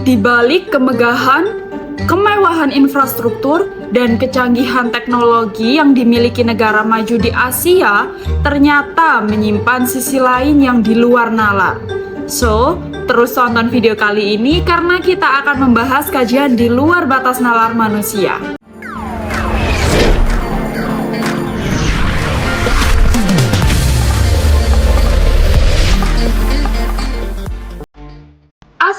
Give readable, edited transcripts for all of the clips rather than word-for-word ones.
Di balik kemegahan, kemewahan infrastruktur, dan kecanggihan teknologi yang dimiliki negara maju di Asia, ternyata menyimpan sisi lain yang di luar nalar. So, terus tonton video kali ini karena kita akan membahas kajian di luar batas nalar manusia.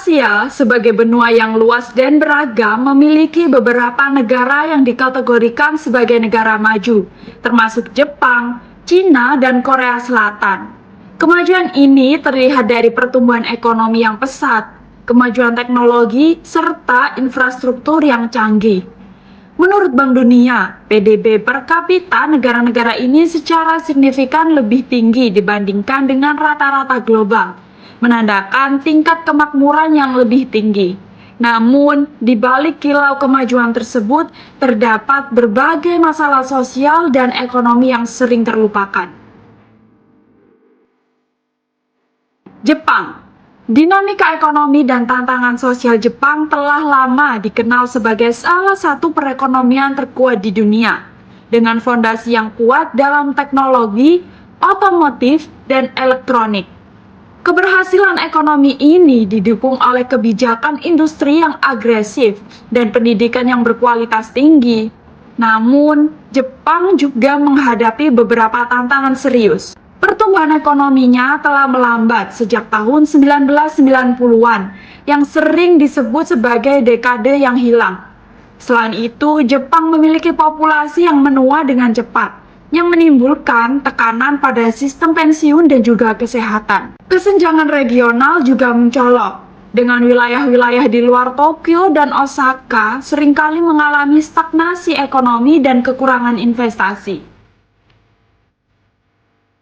Asia, sebagai benua yang luas dan beragam, memiliki beberapa negara yang dikategorikan sebagai negara maju, termasuk Jepang, Cina, dan Korea Selatan. Kemajuan ini terlihat dari pertumbuhan ekonomi yang pesat, kemajuan teknologi, serta infrastruktur yang canggih. Menurut Bank Dunia, PDB per kapita negara-negara ini secara signifikan lebih tinggi dibandingkan dengan rata-rata global, menandakan tingkat kemakmuran yang lebih tinggi. Namun, di balik kilau kemajuan tersebut, terdapat berbagai masalah sosial dan ekonomi yang sering terlupakan. Jepang. Dinamika ekonomi dan tantangan sosial Jepang telah lama dikenal sebagai salah satu perekonomian terkuat di dunia, dengan fondasi yang kuat dalam teknologi, otomotif, dan elektronik. Keberhasilan ekonomi ini didukung oleh kebijakan industri yang agresif dan pendidikan yang berkualitas tinggi. Namun, Jepang juga menghadapi beberapa tantangan serius. Pertumbuhan ekonominya telah melambat sejak tahun 1990-an, yang sering disebut sebagai dekade yang hilang. Selain itu, Jepang memiliki populasi yang menua dengan cepat, yang menimbulkan tekanan pada sistem pensiun dan juga kesehatan. Kesenjangan regional juga mencolok, dengan wilayah-wilayah di luar Tokyo dan Osaka seringkali mengalami stagnasi ekonomi dan kekurangan investasi.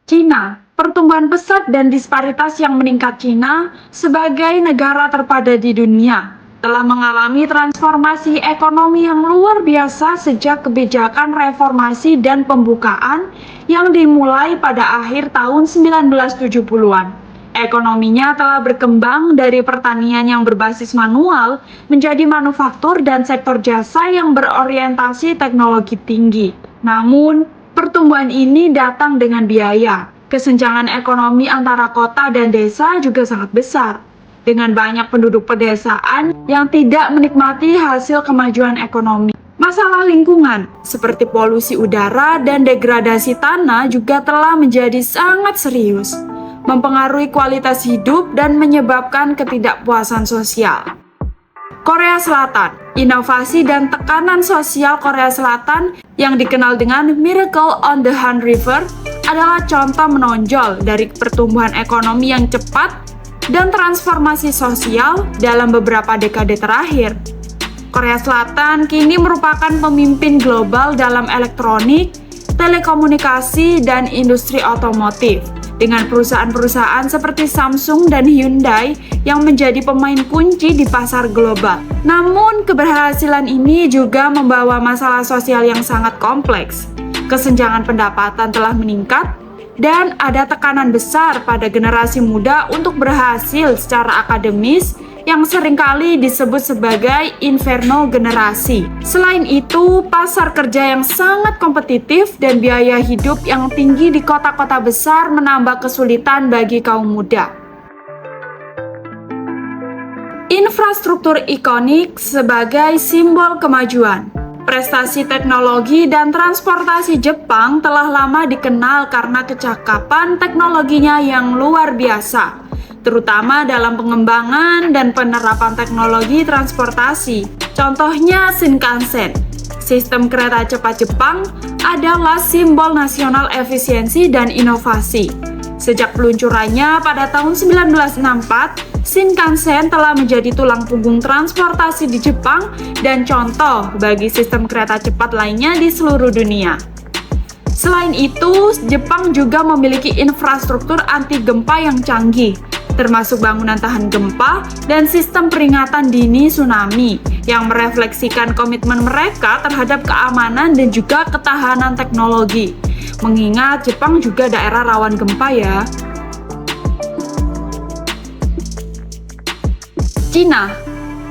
Cina, pertumbuhan pesat dan disparitas yang meningkat Cina sebagai negara terpadat di dunia telah mengalami transformasi ekonomi yang luar biasa sejak kebijakan reformasi dan pembukaan yang dimulai pada akhir tahun 1970-an. Ekonominya telah berkembang dari pertanian yang berbasis manual menjadi manufaktur dan sektor jasa yang berorientasi teknologi tinggi. Namun, pertumbuhan ini datang dengan biaya. Kesenjangan ekonomi antara kota dan desa juga sangat besar, dengan banyak penduduk pedesaan yang tidak menikmati hasil kemajuan ekonomi. Masalah lingkungan, seperti polusi udara dan degradasi tanah juga telah menjadi sangat serius, mempengaruhi kualitas hidup dan menyebabkan ketidakpuasan sosial. Korea Selatan. Inovasi dan tekanan sosial Korea Selatan yang dikenal dengan Miracle on the Han River adalah contoh menonjol dari pertumbuhan ekonomi yang cepat dan transformasi sosial dalam beberapa dekade terakhir. Korea Selatan kini merupakan pemimpin global dalam elektronik, telekomunikasi, dan industri otomotif, dengan perusahaan-perusahaan seperti Samsung dan Hyundai yang menjadi pemain kunci di pasar global. Namun, keberhasilan ini juga membawa masalah sosial yang sangat kompleks. Kesenjangan pendapatan telah meningkat, dan ada tekanan besar pada generasi muda untuk berhasil secara akademis yang seringkali disebut sebagai inferno generasi. Selain itu, pasar kerja yang sangat kompetitif dan biaya hidup yang tinggi di kota-kota besar menambah kesulitan bagi kaum muda. Infrastruktur ikonik sebagai simbol kemajuan. Prestasi teknologi dan transportasi Jepang telah lama dikenal karena kecakapan teknologinya yang luar biasa, terutama dalam pengembangan dan penerapan teknologi transportasi. Contohnya Shinkansen, sistem kereta cepat Jepang, adalah simbol nasional efisiensi dan inovasi. Sejak peluncurannya pada tahun 1964, Shinkansen telah menjadi tulang punggung transportasi di Jepang dan contoh bagi sistem kereta cepat lainnya di seluruh dunia. Selain itu, Jepang juga memiliki infrastruktur anti gempa yang canggih, termasuk bangunan tahan gempa dan sistem peringatan dini tsunami yang merefleksikan komitmen mereka terhadap keamanan dan juga ketahanan teknologi. Mengingat Jepang juga daerah rawan gempa ya. Cina.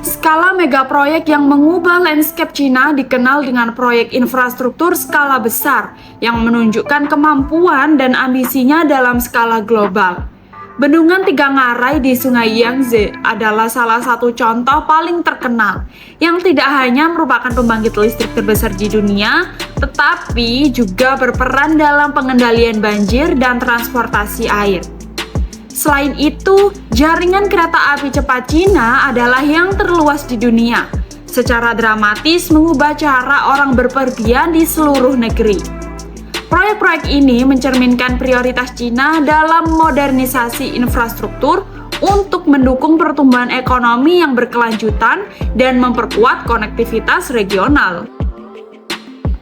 Skala megaproyek yang mengubah landscape Cina dikenal dengan proyek infrastruktur skala besar yang menunjukkan kemampuan dan ambisinya dalam skala global. Bendungan Tiga Ngarai di Sungai Yangtze adalah salah satu contoh paling terkenal yang tidak hanya merupakan pembangkit listrik terbesar di dunia, tetapi juga berperan dalam pengendalian banjir dan transportasi air. Selain itu, jaringan kereta api cepat Cina adalah yang terluas di dunia, secara dramatis mengubah cara orang berpergian di seluruh negeri. Proyek-proyek ini mencerminkan prioritas Cina dalam modernisasi infrastruktur untuk mendukung pertumbuhan ekonomi yang berkelanjutan dan memperkuat konektivitas regional.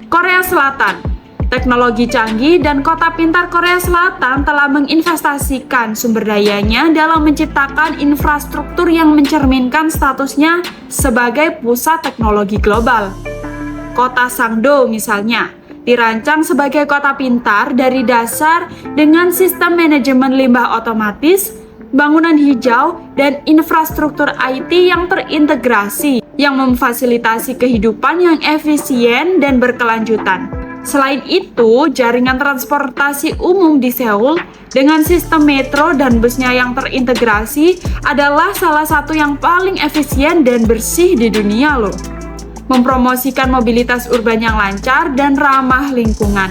Korea Selatan. Teknologi canggih dan kota pintar Korea Selatan telah menginvestasikan sumber dayanya dalam menciptakan infrastruktur yang mencerminkan statusnya sebagai pusat teknologi global. Kota Sangdo misalnya, dirancang sebagai kota pintar dari dasar dengan sistem manajemen limbah otomatis, bangunan hijau, dan infrastruktur IT yang terintegrasi yang memfasilitasi kehidupan yang efisien dan berkelanjutan. Selain itu, jaringan transportasi umum di Seoul dengan sistem metro dan busnya yang terintegrasi adalah salah satu yang paling efisien dan bersih di dunia loh. Mempromosikan mobilitas urban yang lancar dan ramah lingkungan.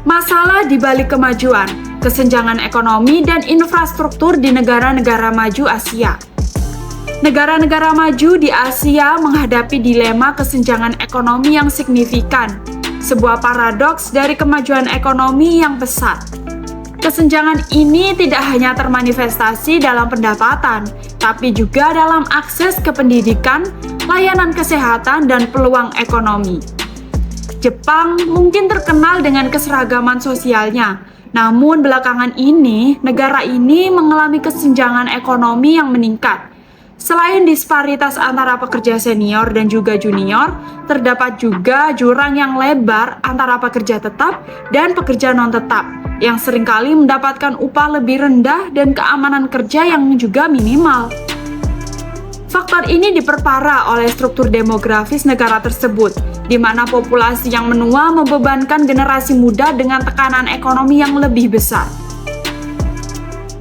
Masalah di balik kemajuan, kesenjangan ekonomi dan infrastruktur di negara-negara maju Asia. Negara-negara maju di Asia menghadapi dilema kesenjangan ekonomi yang signifikan, sebuah paradoks dari kemajuan ekonomi yang pesat. Kesenjangan ini tidak hanya termanifestasi dalam pendapatan, tapi juga dalam akses ke pendidikan, layanan kesehatan, dan peluang ekonomi. Jepang mungkin terkenal dengan keseragaman sosialnya, namun belakangan ini, negara ini mengalami kesenjangan ekonomi yang meningkat. Selain disparitas antara pekerja senior dan juga junior, terdapat juga jurang yang lebar antara pekerja tetap dan pekerja non-tetap, yang seringkali mendapatkan upah lebih rendah dan keamanan kerja yang juga minimal. Faktor ini diperparah oleh struktur demografis negara tersebut, di mana populasi yang menua membebankan generasi muda dengan tekanan ekonomi yang lebih besar.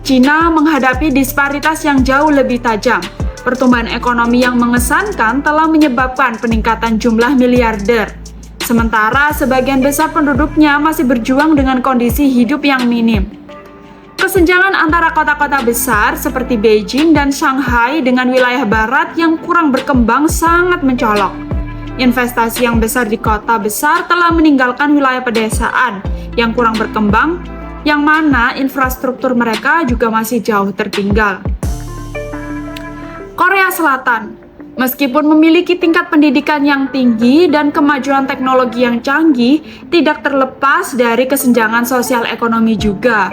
Cina menghadapi disparitas yang jauh lebih tajam. Pertumbuhan ekonomi yang mengesankan telah menyebabkan peningkatan jumlah miliarder. Sementara sebagian besar penduduknya masih berjuang dengan kondisi hidup yang minim. Kesenjangan antara kota-kota besar seperti Beijing dan Shanghai dengan wilayah barat yang kurang berkembang sangat mencolok. Investasi yang besar di kota besar telah meninggalkan wilayah pedesaan yang kurang berkembang, yang mana infrastruktur mereka juga masih jauh tertinggal. Korea Selatan, meskipun memiliki tingkat pendidikan yang tinggi dan kemajuan teknologi yang canggih, tidak terlepas dari kesenjangan sosial ekonomi juga.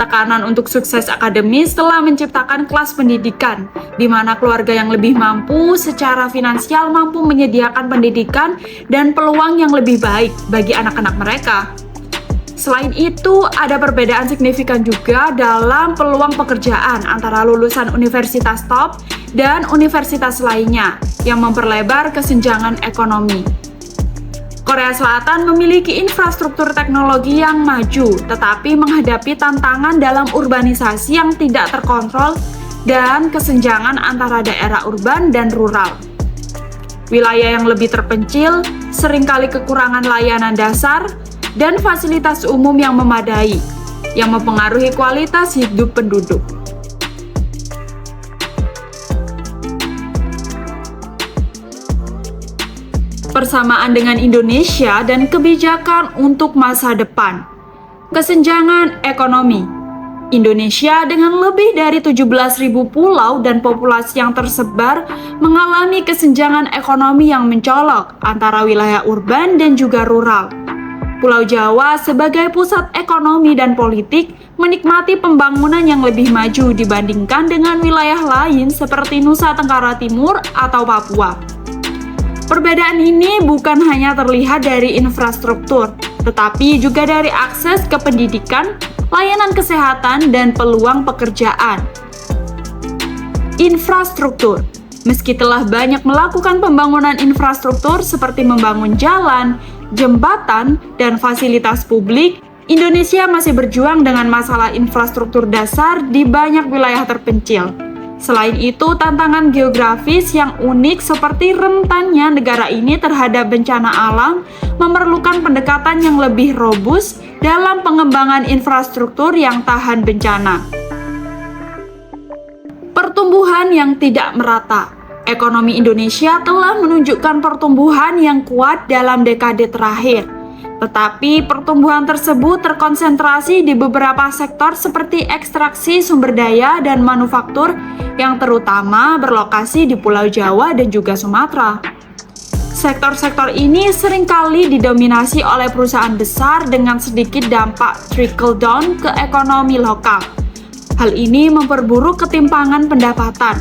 Tekanan untuk sukses akademis telah menciptakan kelas pendidikan, di mana keluarga yang lebih mampu secara finansial mampu menyediakan pendidikan dan peluang yang lebih baik bagi anak-anak mereka. Selain itu, ada perbedaan signifikan juga dalam peluang pekerjaan antara lulusan universitas top dan universitas lainnya yang memperlebar kesenjangan ekonomi. Korea Selatan memiliki infrastruktur teknologi yang maju, tetapi menghadapi tantangan dalam urbanisasi yang tidak terkontrol dan kesenjangan antara daerah urban dan rural. Wilayah yang lebih terpencil seringkali kekurangan layanan dasar dan fasilitas umum yang memadai, yang mempengaruhi kualitas hidup penduduk. Persamaan dengan Indonesia dan kebijakan untuk masa depan. Kesenjangan ekonomi. Indonesia dengan lebih dari 17.000 pulau dan populasi yang tersebar mengalami kesenjangan ekonomi yang mencolok antara wilayah urban dan juga rural. Pulau Jawa sebagai pusat ekonomi dan politik menikmati pembangunan yang lebih maju dibandingkan dengan wilayah lain seperti Nusa Tenggara Timur atau Papua. Perbedaan ini bukan hanya terlihat dari infrastruktur, tetapi juga dari akses ke pendidikan, layanan kesehatan, dan peluang pekerjaan. Infrastruktur. Meski telah banyak melakukan pembangunan infrastruktur seperti membangun jalan, jembatan, dan fasilitas publik, Indonesia masih berjuang dengan masalah infrastruktur dasar di banyak wilayah terpencil. Selain itu, tantangan geografis yang unik seperti rentannya negara ini terhadap bencana alam memerlukan pendekatan yang lebih robust dalam pengembangan infrastruktur yang tahan bencana. Pertumbuhan yang tidak merata. Ekonomi Indonesia telah menunjukkan pertumbuhan yang kuat dalam dekade terakhir. Tetapi pertumbuhan tersebut terkonsentrasi di beberapa sektor seperti ekstraksi sumber daya dan manufaktur yang terutama berlokasi di Pulau Jawa dan juga Sumatera. Sektor-sektor ini seringkali didominasi oleh perusahaan besar dengan sedikit dampak trickle down ke ekonomi lokal. Hal ini memperburuk ketimpangan pendapatan.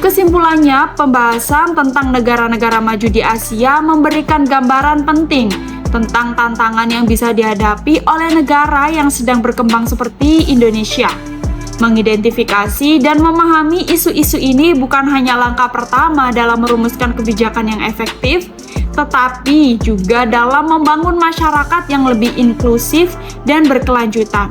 Kesimpulannya, pembahasan tentang negara-negara maju di Asia memberikan gambaran penting tentang tantangan yang bisa dihadapi oleh negara yang sedang berkembang seperti Indonesia. Mengidentifikasi dan memahami isu-isu ini bukan hanya langkah pertama dalam merumuskan kebijakan yang efektif, tetapi juga dalam membangun masyarakat yang lebih inklusif dan berkelanjutan.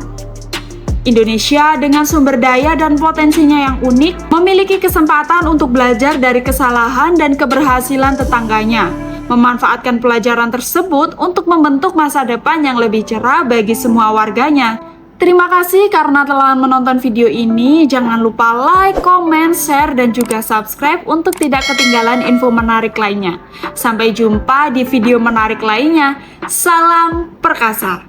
Indonesia dengan sumber daya dan potensinya yang unik memiliki kesempatan untuk belajar dari kesalahan dan keberhasilan tetangganya, memanfaatkan pelajaran tersebut untuk membentuk masa depan yang lebih cerah bagi semua warganya. Terima kasih karena telah menonton video ini. Jangan lupa like, comment, share, dan juga subscribe untuk tidak ketinggalan info menarik lainnya. Sampai jumpa di video menarik lainnya. Salam perkasa.